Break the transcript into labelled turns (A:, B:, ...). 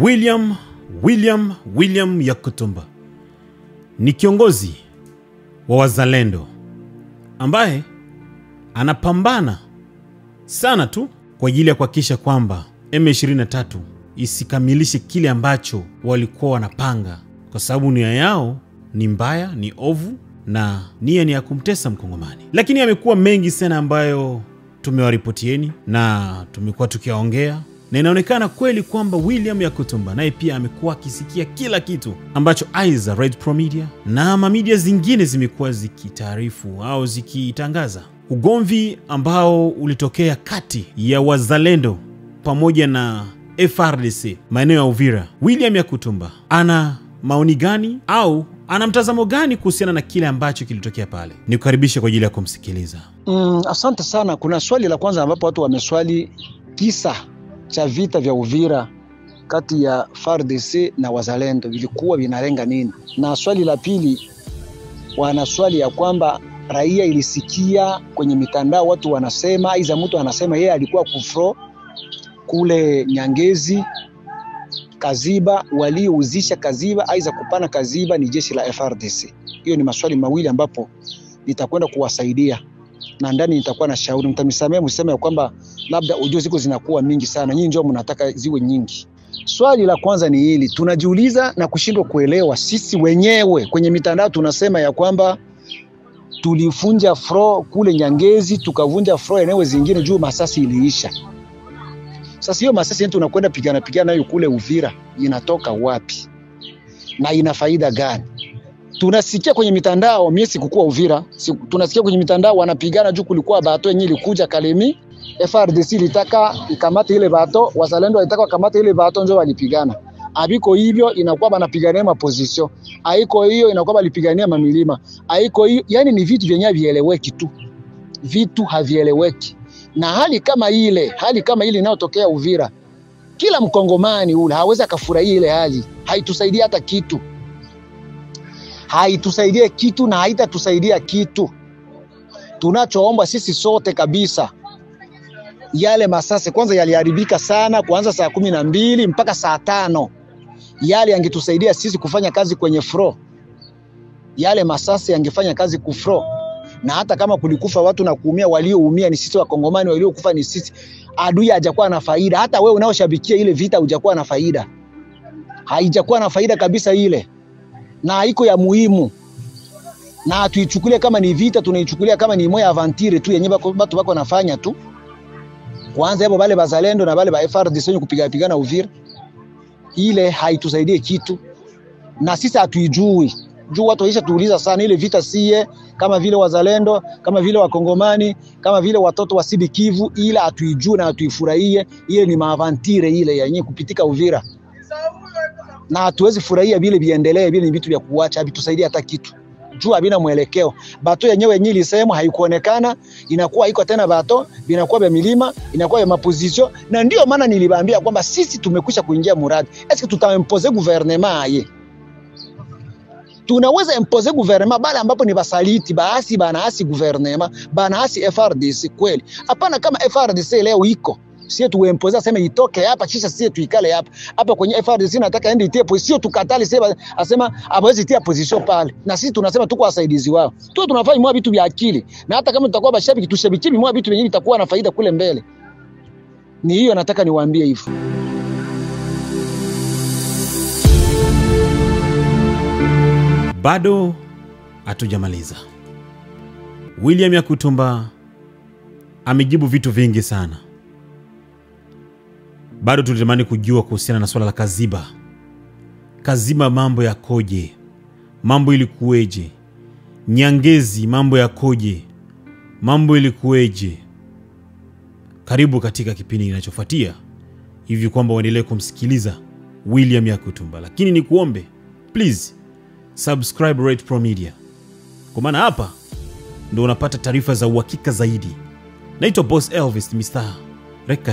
A: William Yakutumba ni kiongozi wa wazalendo ambaye anapambana sana tu kwa ajili ya kuhakikisha kwamba M23 isikamilishe kile ambacho walikuwa wanapanga, kwa sababu nia yao ni mbaya, ni ovu, na nia ni ya kumtesa Mkongomani. Lakini amekuwa mengi sana ambayo tumewaripotieni na tumekuwa tukiongea, na inaonekana kweli kwamba William Yakutumba naye pia amekuwa akisikia kila kitu ambacho Aiza Red Pro Media na media zingine zimekuwa zikitaarifu au zikitangaza. Ugomvi ambao ulitokea kati ya wazalendo pamoja na FARDC maeneo ya Uvira. William Yakutumba ana maoni gani au ana mtazamo gani kuhusiana na kile ambacho kilitokea pale? Nikukaribisha kwa ajili ya kumsikiliza.
B: Asante sana. Kuna swali la kwanza ambapo watu wameswali kisa cha vita vya Uvira kati ya FARDC na wazalendo vilikuwa vinalenga nini? Na swali la pili, wana swali ya kwamba raia ilisikia kwenye mitandao watu wanasema, aiza mtu anasema yeye alikuwa kufro kule Nyangezi Kaziba, waliouzisha Kaziba aiza kupana Kaziba ni jeshi la FARDC. Hiyo ni maswali mawili ambapo nitakwenda kuwasaidia, na ndani nitakuwa na shauri. Mtamisamea mseme kwamba labda ujue ziko zinakuwa mingi sana, nyinyi ndio mnataka ziwe nyingi. Swali la kwanza ni hili, tunajiuliza na kushindwa kuelewa sisi wenyewe. Kwenye mitandao tunasema ya kwamba tulivunja fro kule Nyangezi, tukavunja fro eneo zingine juu masasi iliisha. Sasa hiyo masasi yetu tunakwenda pigana nayo kule Uvira inatoka wapi? Na ina faida gani? Tunasikia kwenye mitandao, mimi sikukua Uvira, tunasikia kwenye mitandao wanapigana juu kulikuwa bato yenyewe ilikuja Kalemi, FARDC litaka ikamate ile bato, wazalendo walitaka wakamate ile bato, ndio walipigana. Abiko hivyo inakuwa banapigania maposition, haiko hiyo inakuwa balipigania mamilima, haiko hiyo, yani ni vitu vyenyewe vieleweki tu, vitu havieleweki. Na hali kama ile inayotokea Uvira, kila Mkongomani ule hawezi akafurahia ile hali. Haitusaidia hata kitu, haitusaidie kitu na haitatusaidia kitu. Tunachoomba sisi sote kabisa, yale masase kwanza yaliharibika sana, kuanza saa 12 mpaka saa 5. Yale yangetusaidia sisi kufanya kazi kwenye fro, yale masase yangefanya kazi kufro. Na hata kama kulikufa watu na kuumia, walioumia ni sisi Wakongomani, waliokufa ni sisi. Adui hajakuwa na faida. Hata wewe unaoshabikia ile vita hujakuwa na faida, haijakuwa na faida kabisa ile, na haiko ya muhimu. Na tuichukulie kama ni vita, tunaichukulia kama ni moya aventure tu yenye watu wako nafanya tu. Kwanza hapo wale bazalendo na wale ba FARDC wenye kupigana Uvira, ile haitusaidie kitu na sisi hatuijui. Juu watu waisha tuuliza sana ile vita siye kama vile wazalendo, kama vile Wakongomani, kama vile watoto wa Sud Kivu, ila hatuijui na hatuifurahie. Ile ni maavantire ile yenye kupitika Uvira, na hatuwezi furahia vile viendelee. Vile ni vitu vya kuacha, havitusaidia hata kitu. Juu habina mwelekeo. Bato yenyewe yenyewe ilisema haikuonekana, inakuwa iko tena bato, binakuwa vya milima, inakuwa ya maposition. Na ndio maana niliwaambia kwamba sisi tumekwisha kuingia muradi. Eske tutaimpose gouvernement aye? Tunaweza impose gouvernement bale ambapo ni basaliti, baasi banaasi gouvernement, banaasi FARDC kweli? Hapana, kama FARDC leo iko, sisi tuimpose asema itoke hapa kisha sisi tuikale hapa. Hapa kwenye FARDC nataka ende itie position, tukatali sema asema hawezi itia position pale. Na sisi tunasema tuko wasaidizi wao. Tunafanya mwa vitu vya akili. Na hata kama tutakuwa bashabiki, tushabiki mwa vitu vyenyewe vitakuwa na faida kule mbele. Ni hiyo nataka niwaambie hivyo.
A: Bado hatujamaliza. William Yakutumba amejibu vitu vingi sana. Bado tulitamani kujua kuhusiana na swala la Kaziba. Kaziba mambo yakoje? Mambo ilikuweje? Nyangezi mambo yakoje? Mambo ilikuweje? Karibu katika kipindi kinachofuatia, hivi kwamba uendelee kumsikiliza William Yakutumba. Lakini ni kuombe, please subscribe Red Pro Media, kwa maana hapa ndio unapata taarifa za uhakika zaidi. Naitwa Boss Elvis Mr. Reka.